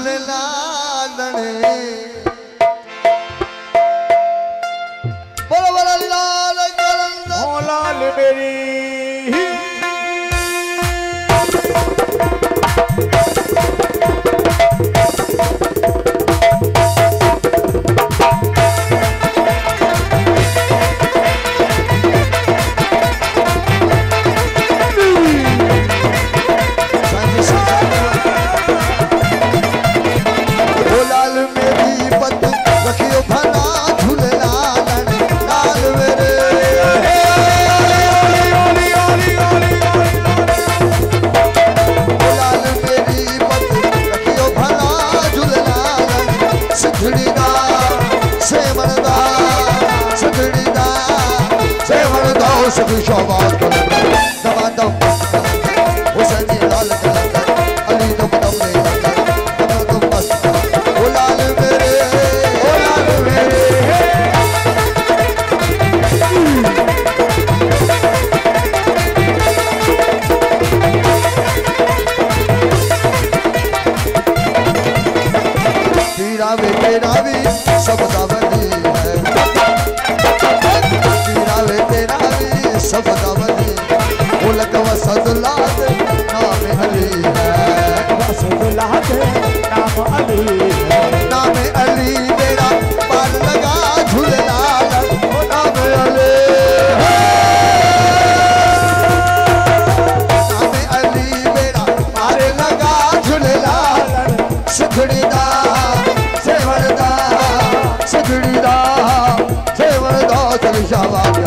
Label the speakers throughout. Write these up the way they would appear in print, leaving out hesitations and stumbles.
Speaker 1: झूलेलाल बोलो बोलो लाल कलंदर
Speaker 2: हो लाल मेरी
Speaker 1: सभी शाबाश कलंदर दम हुसैन लाल कलंदर अली दम दम ने दम मस्त ओ लाल मेरे तेरा वे सब दावली है तेरा वे सब दावली मुल्क वसदलात नाम अली है वसदलात नाम अली है नाम अली मेरा पार लगा झूलेलाल नाम अली है नाम अली मेरा पार लगा झूलेलाल सुखड़ीदा सेवरदा सुखड़ीदा सेवरदा चल शाबाश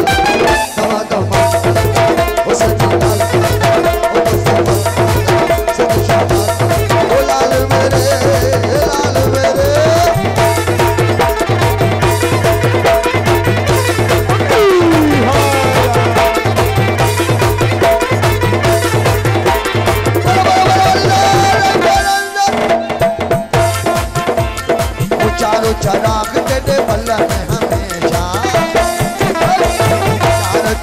Speaker 1: चराग तेरे बल्लन हमेशा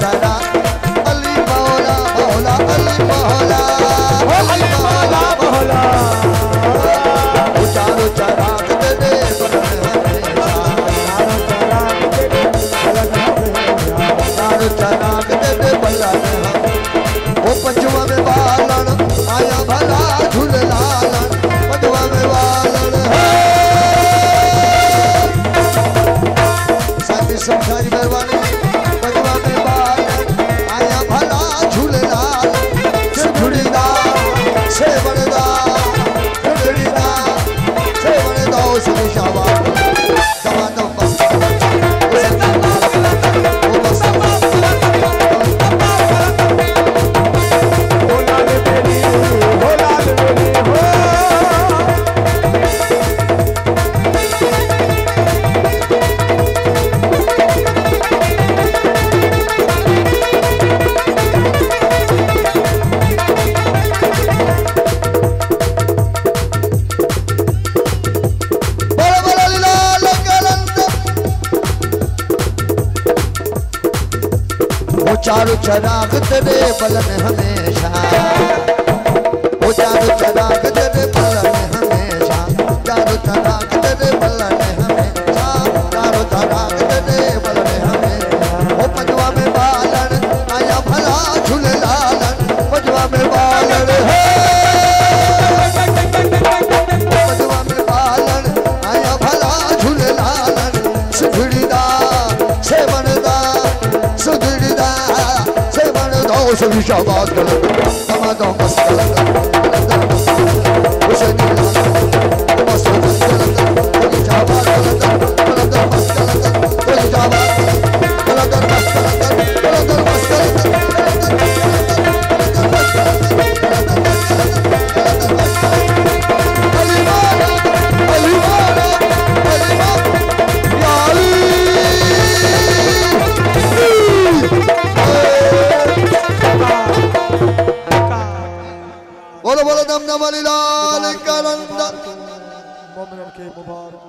Speaker 1: चराग अली मौला मौला अली मौला अली मौला मौला चारों चराग तेरे बल्लन हमेशा चारों चराग तेरे बल्लन वो पंचवा में बालन आया भला झूलेलाल पंचवा में बालन सारी मेहरबानी पंजवा में बाल आया भला झूलेलाल झुड़ीदा से बनदा झुड़ीदा से बनदा सभी शाबाश दम बस चारों चराग तेरे बलन हमेशा वो चारों चराग तेरे बलन हमेशा चारों चराग तेरे बलन हमेशा चारों चराग तेरे बलन हमेशा वो पंजवा में बालन आया भला झूलेलाल पंजवा में बालन है पंजवा में बालन आया भला झूलेलाल सुधड़ीदा से बनदा सुधड़ीदा सभी शाबाश कलंदर दम मस्त कलंदर हुसैन मस्त कलंदर कोई शाबाश कलंदर कलंदर मस्त कलंदर कोई शाबाश कलंदर मस्त कलंदर कलंदर मस्त कलंदर अली मौला अली मौला अली मौला या अली बोलो बोलो दम दम अली लाल कलंदर मोमिन के मुबारक